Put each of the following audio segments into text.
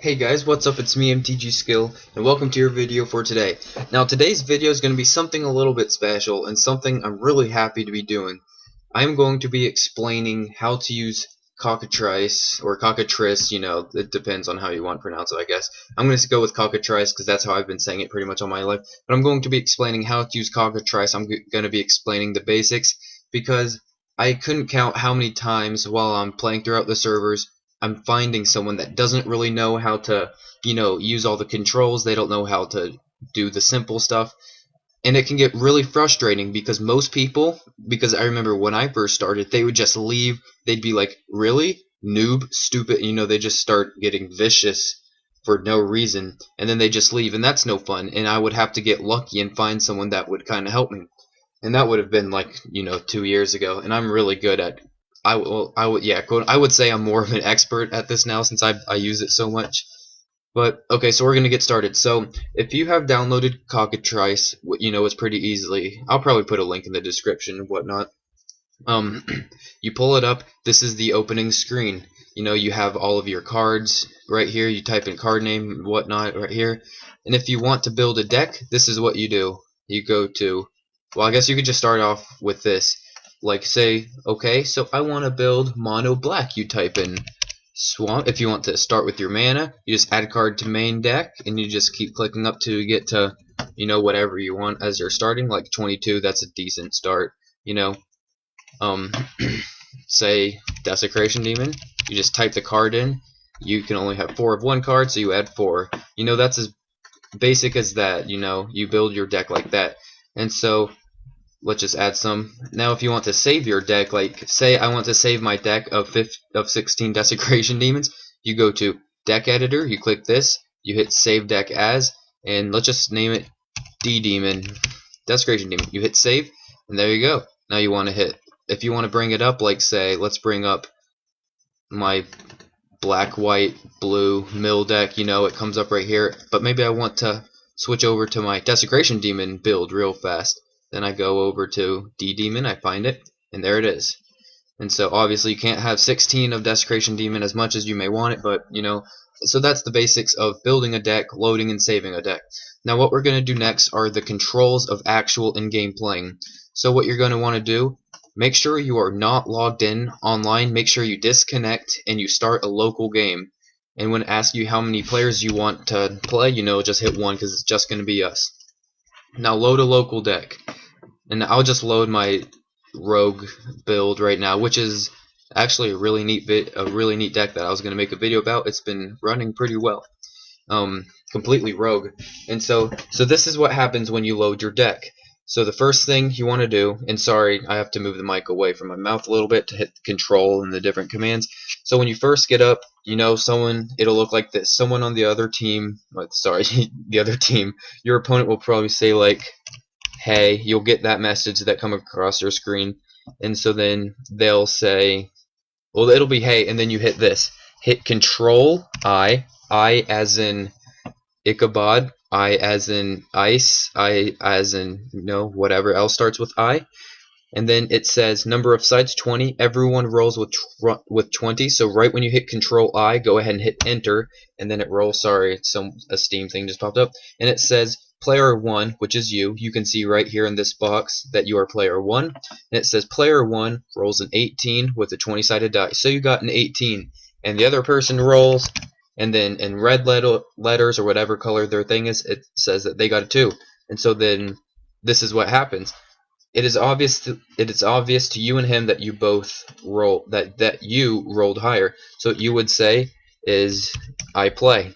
Hey guys, what's up? It's me, MTG Skill, and welcome to your video for today. Now today's video is going to be something a little bit special and something I'm really happy to be doing. I'm going to be explaining how to use Cockatrice, or Cockatrice, it depends on how you want to pronounce it, I guess. I'm going to go with Cockatrice because that's how I've been saying it pretty much all my life. But I'm going to be explaining how to use Cockatrice. I'm going to be explaining the basics because I couldn't count how many times while I'm playing throughout the servers I'm finding someone that doesn't really know how to, use all the controls. They don't know how to do the simple stuff. And it can get really frustrating because most people, because I remember when I first started, they would just leave. They'd be like, really? Noob? Stupid? They just start getting vicious for no reason. And then they just leave. And that's no fun. And I would have to get lucky and find someone that would kind of help me. And that would have been like, 2 years ago. And I'm really good at I would say I'm more of an expert at this now since I use it so much. But okay, so we're gonna get started. So if you have downloaded Cockatrice, it's pretty easily. I'll probably put a link in the description and whatnot. You pull it up. This is the opening screen. You have all of your cards right here. You type in card name and whatnot right here. And if you want to build a deck, this is what you do. You go to, well, I guess you could just start off with this. Like say, okay, so I want to build mono black. You type in swamp. If you want to start with your mana, you just add a card to main deck, and you just keep clicking up to get to, whatever you want as you're starting. Like 22, that's a decent start. Say Desecration Demon. You just type the card in. You can only have 4 of one card, so you add 4. That's as basic as that. You build your deck like that, and so. Let's just add some. Now if you want to save your deck, like say I want to save my deck of 16 Desecration Demons, you go to Deck Editor, you click this, you hit Save Deck As, and let's just name it D-Demon, Desecration Demon. You hit Save, and there you go. Now you want to hit, if you want to bring it up, like say, let's bring up my black, white, blue mill deck, it comes up right here, but maybe I want to switch over to my Desecration Demon build real fast. Then I go over to D-Demon, I find it, and there it is. And so obviously you can't have 16 of Desecration Demon as much as you may want it, but so that's the basics of building a deck, loading and saving a deck. Now what we're going to do next are the controls of actual in-game playing. So what you're going to want to do, make sure you are not logged in online, make sure you disconnect and you start a local game. And when it asks you how many players you want to play, just hit 1 because it's just going to be us. Now load a local deck. And I'll just load my rogue build right now, which is actually a really neat deck that I was going to make a video about. It's been running pretty well, completely rogue. And so this is what happens when you load your deck. So the first thing you want to do, and sorry, I have to move the mic away from my mouth a little bit to hit control and the different commands. So when you first get up, it'll look like this. Someone on the other team, the other team, your opponent will probably say like, hey, you'll get that message that come across your screen, and so then they'll say, well, it'll be hey, and then you hit this, hit Control I as in Ichabod, I as in ice, I as in whatever else starts with I, and then it says number of sides 20. Everyone rolls with 20. So right when you hit Control I, go ahead and hit Enter, and then it rolls. Sorry, a Steam thing just popped up, and it says Player 1, which is you. You can see right here in this box that you are Player 1, and it says Player 1 rolls an 18 with a 20-sided die. So you got an 18, and the other person rolls, and then in red letters or whatever color their thing is, it says that they got a 2. And so then this is what happens. It is obvious to you and him that you both roll that you rolled higher. So what you would say is I play,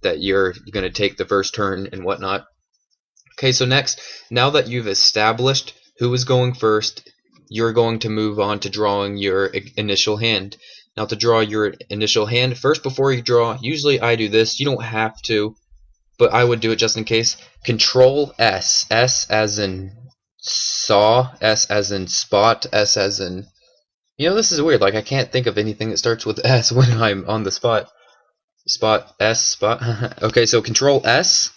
that you're going to take the first turn and whatnot. Okay, so next, now that you've established who is going first, you're going to move on to drawing your initial hand. Now to draw your initial hand, first before you draw, usually I do this. You don't have to, but I would do it just in case. Control S, S as in saw, S as in spot, S as in, this is weird, like I can't think of anything that starts with S when I'm on the spot. Spot, S, spot. Okay, so Control S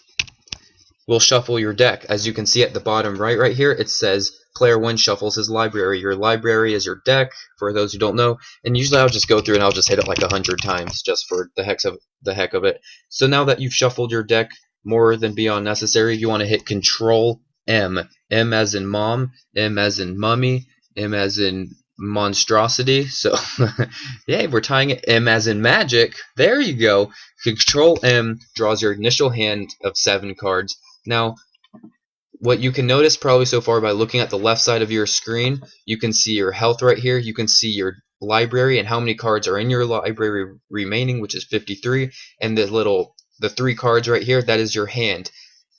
will shuffle your deck. As you can see at the bottom right here, it says player 1 shuffles his library. Your library is your deck, for those who don't know, and usually I'll just go through and I'll just hit it like 100 times just for the heck of it. So now that you've shuffled your deck more than beyond necessary, you want to hit Control M. M as in mom, M as in mummy, M as in monstrosity. So yeah, we're tying it. M as in magic. There you go. Control M draws your initial hand of 7 cards. Now, what you can notice probably so far by looking at the left side of your screen, you can see your health right here. You can see your library and how many cards are in your library remaining, which is 53, and the 3 cards right here, that is your hand.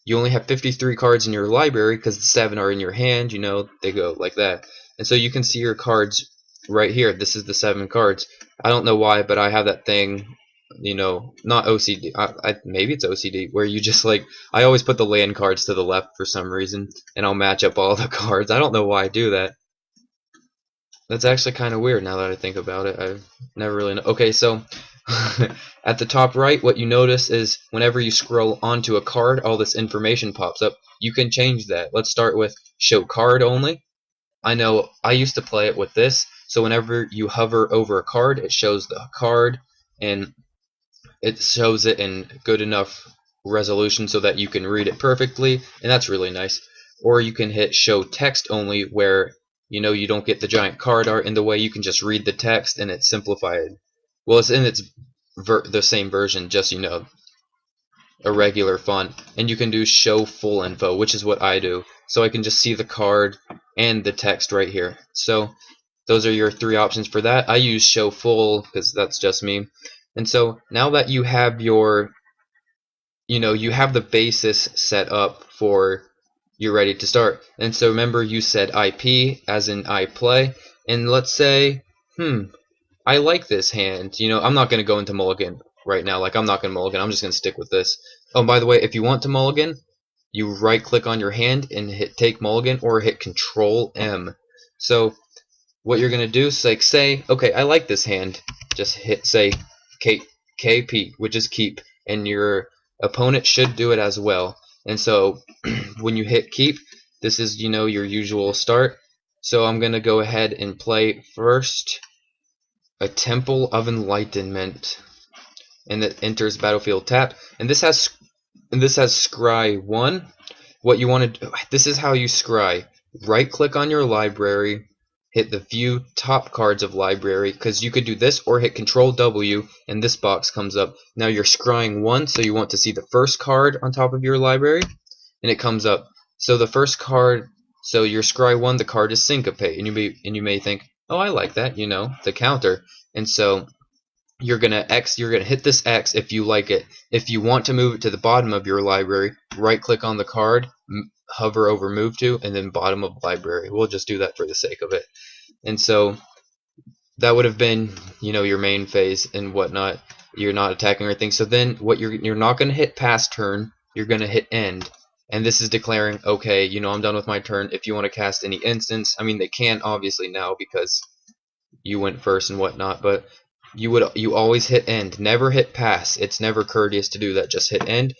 You only have 53 cards in your library because the 7 are in your hand. You know, they go like that. And so you can see your cards right here. This is the 7 cards. I don't know why, but I have that thing, you know, not OCD. Maybe it's OCD, where you just like, I always put the land cards to the left for some reason, and I'll match up all the cards. I don't know why I do that. That's actually kind of weird now that I think about it. I've never really know. Okay, so at the top right, what you notice is whenever you scroll onto a card, all this information pops up. You can change that. Let's start with show card only. I know I used to play it with this, so whenever you hover over a card, it shows the card, and it shows it in good enough resolution so that you can read it perfectly, and that's really nice. Or you can hit show text only, where you know you don't get the giant card art in the way. You can just read the text, and it's simplified. Well, it's in its the same version, just, you know, a regular font. And you can do show full info, which is what I do, so I can just see the card and the text right here. So those are your 3 options for that. I use show full because that's just me. And so now that you have your, you know, you have the basis set up for you're ready to start. And so remember, you said IP as in I play, and let's say, I like this hand. You know, I'm not going to go into mulligan right now. Like, I'm not going to mulligan. I'm just going to stick with this. Oh, by the way, if you want to mulligan, you right click on your hand and hit take mulligan, or hit Control M. So what you're going to do is like say, okay, I like this hand. Just hit say KP, which is keep, and your opponent should do it as well. And so when you hit keep, this is, you know, your usual start. So I'm going to go ahead and play first a Temple of Enlightenment, and it enters battlefield tap. And this has scry 1. What you want to do, this is how you scry. Right click on your library, hit the view top cards of library, because you could do this or hit Control W and this box comes up. Now you're scrying 1, so you want to see the first card on top of your library, and it comes up. So the first card, so your scry 1, the card is Syncopate, and you may think, oh, I like that, you know, the counter. And so you're gonna hit this X if you like it. If you want to move it to the bottom of your library, right click on the card, hover over move to, and then bottom of library. We'll just do that for the sake of it. And so that would have been, you know, your main phase and whatnot. You're not attacking or anything. So then what you're not gonna hit pass turn, you're gonna hit end. And this is declaring, okay, you know, I'm done with my turn. If you want to cast any instance, I mean, they can't obviously now because you went first and whatnot, but you always hit end. Never hit pass. It's never courteous to do that. Just hit end,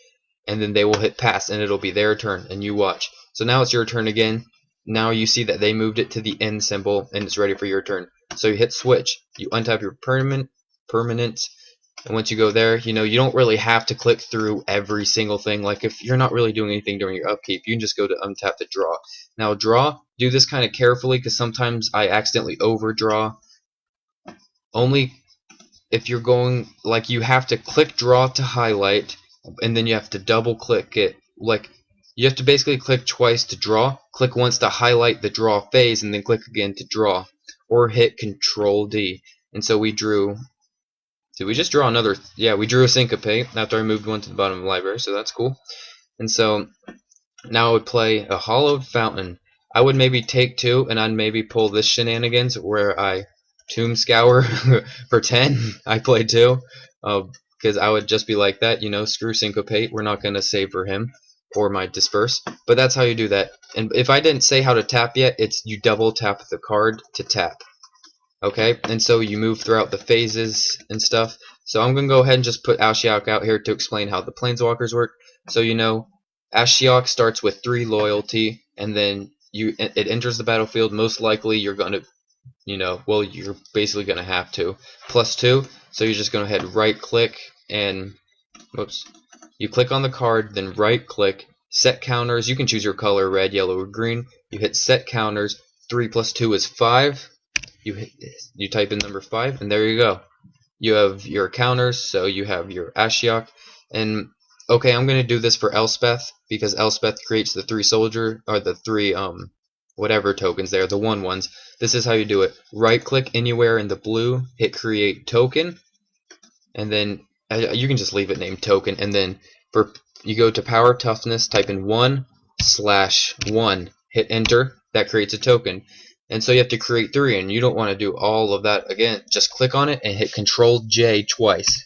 and then they will hit pass, and it'll be their turn, and you watch. So now it's your turn again. Now you see that they moved it to the end symbol, and it's ready for your turn. So you hit switch. You untap your permanent. And once you go there, you know, you don't really have to click through every single thing. Like, if you're not really doing anything during your upkeep, you can just go to untap the draw. Now draw, do this kind of carefully, because sometimes I accidentally overdraw. Only if you're going, like, you have to click draw to highlight, and then you have to double click it. Like, you have to basically click twice to draw, click once to highlight the draw phase, and then click again to draw, or hit Control D. And so we drew. Did we just draw another? Yeah, we drew a Syncopate after I moved one to the bottom of the library, so that's cool. And so now I would play a Hollowed Fountain. I would maybe take 2, and I'd maybe pull this shenanigans where I Tomb Scour for 10. I play 2, because I would just be like that, you know, screw Syncopate. We're not going to save for him or my Disperse. But that's how you do that. And if I didn't say how to tap yet, it's you double tap the card to tap. Okay, and so you move throughout the phases and stuff. So I'm going to go ahead and just put Ashiok out here to explain how the Planeswalkers work. So, you know, Ashiok starts with 3 loyalty, and then it enters the battlefield. Most likely you're gonna, well, you're basically gonna have to +2. So you're just gonna head right click and whoops. You click on the card, then right click, set counters. You can choose your color, red, yellow, or green. You hit set counters. 3 + 2 is 5. You type in number 5, and there you go. You have your counters, so you have your Ashiok. And okay, I'm gonna do this for Elspeth because Elspeth creates the 3 soldier or the 3 whatever tokens there, the 1 ones. This is how you do it. Right click anywhere in the blue, hit create token, and then you can just leave it named token, and then you go to power toughness, type in 1/1, hit enter. That creates a token. And so you have to create 3, and you don't want to do all of that again. Just click on it and hit Control J twice.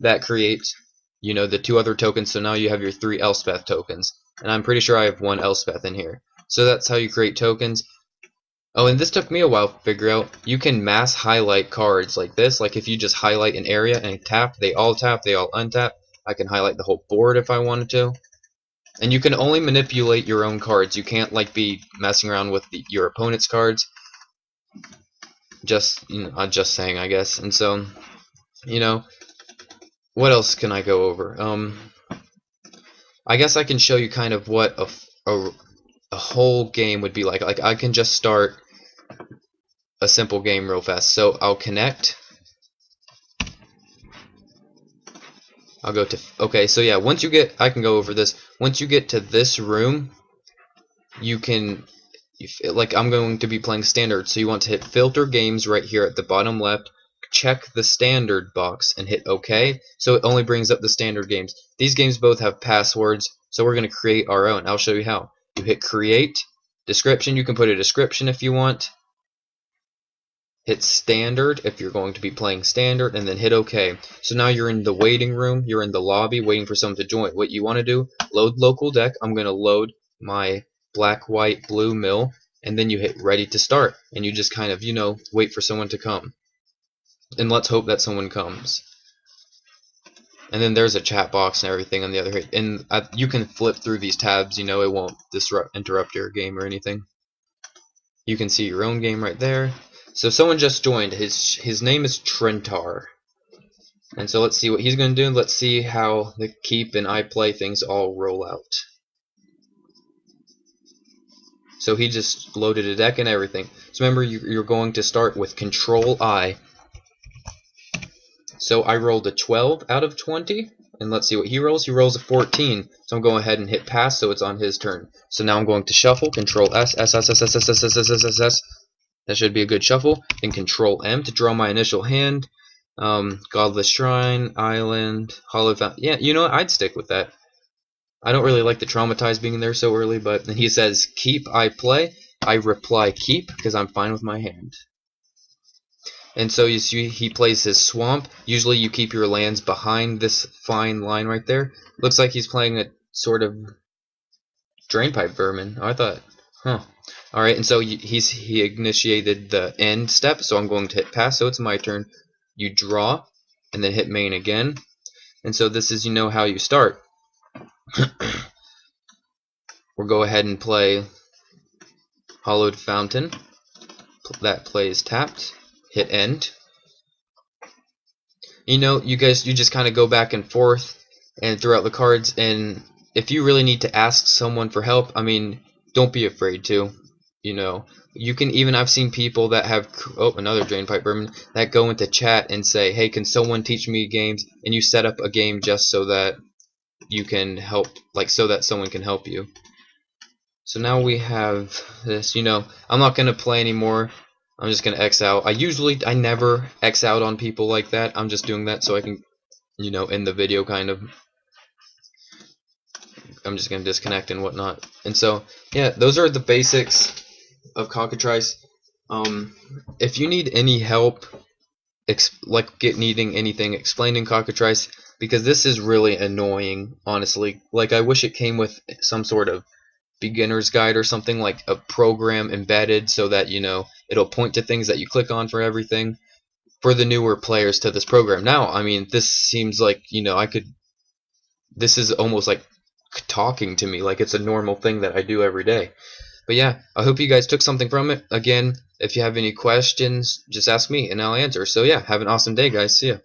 That creates, the 2 other tokens. So now you have your 3 Elspeth tokens. And I'm pretty sure I have 1 Elspeth in here. So that's how you create tokens. Oh, and this took me a while to figure out. You can mass highlight cards like this. Like if you just highlight an area and tap, they all untap. I can highlight the whole board if I wanted to. And you can only manipulate your own cards. You can't be messing around with your opponent's cards. Just just saying, I guess. And so, what else can I go over? I guess I can show you kind of what a whole game would be like. Like I can just start a simple game real fast. So I'll connect. I'll go to, okay, so yeah, I can go over this. Once you get to this room, you can, I'm going to be playing standard, so you want to hit filter games right here at the bottom left, check the standard box and hit OK, so it only brings up the standard games. These games both have passwords, so we're going to create our own. I'll show you how. You hit create, description, you can put a description if you want. Hit standard if you're going to be playing standard, and then hit OK. So now you're in the waiting room, you're in the lobby waiting for someone to join. What you want to do, load local deck. I'm going to load my black, white, blue mill, and then you hit ready to start. And you just kind of, wait for someone to come. And let's hope that someone comes. And then there's a chat box and everything on the other hand. And you can flip through these tabs, it won't interrupt your game or anything. You can see your own game right there. So someone just joined. His name is Trentar. And so let's see what he's going to do. Let's see how the keep and I play things all roll out. So he just loaded a deck and everything. So remember, you're going to start with Control I. So I rolled a 12 out of 20. And let's see what he rolls. He rolls a 14. So I'm going ahead and hit pass, so it's on his turn. So now I'm going to shuffle. Control S, S, S, S, S, S, S, S, S, S, S, S. That should be a good shuffle. And Control M to draw my initial hand. Godless Shrine, Island, Hollow Fountain. Yeah, you know what? I'd stick with that. I don't really like the Traumatized being there so early, but he says, keep, I play. I reply, keep, because I'm fine with my hand. And so you see he plays his Swamp. Usually you keep your lands behind this fine line right there. Looks like he's playing a sort of Drainpipe Vermin. Oh, I thought, huh. Alright, and so he initiated the end step, so I'm going to hit pass, so it's my turn. You draw, and then hit main again. And so this is, how you start. We'll go ahead and play Hollowed Fountain. That plays tapped. Hit end. You just kind of go back and forth and throw out the cards, and if you really need to ask someone for help, don't be afraid to. You can even, I've seen people that have, another Drainpipe Vermin, that go into chat and say, hey, can someone teach me games? And you set up a game just so that you can help, so that someone can help you. So now we have this, I'm not going to play anymore. I'm just going to X out. I never X out on people like that. I'm just doing that so I can, end the video kind of. I'm just going to disconnect and whatnot. And so, yeah, those are the basics of Cockatrice. If you need any help, needing anything explained in Cockatrice, because this is really annoying, honestly. I wish it came with some sort of beginner's guide or something, like a program embedded so that, it'll point to things that you click on for everything for the newer players to this program. Now, this seems like, this is almost like talking to me, like it's a normal thing that I do every day. But yeah, I hope you guys took something from it. Again, if you have any questions, just ask me and I'll answer. So yeah, have an awesome day, guys. See ya.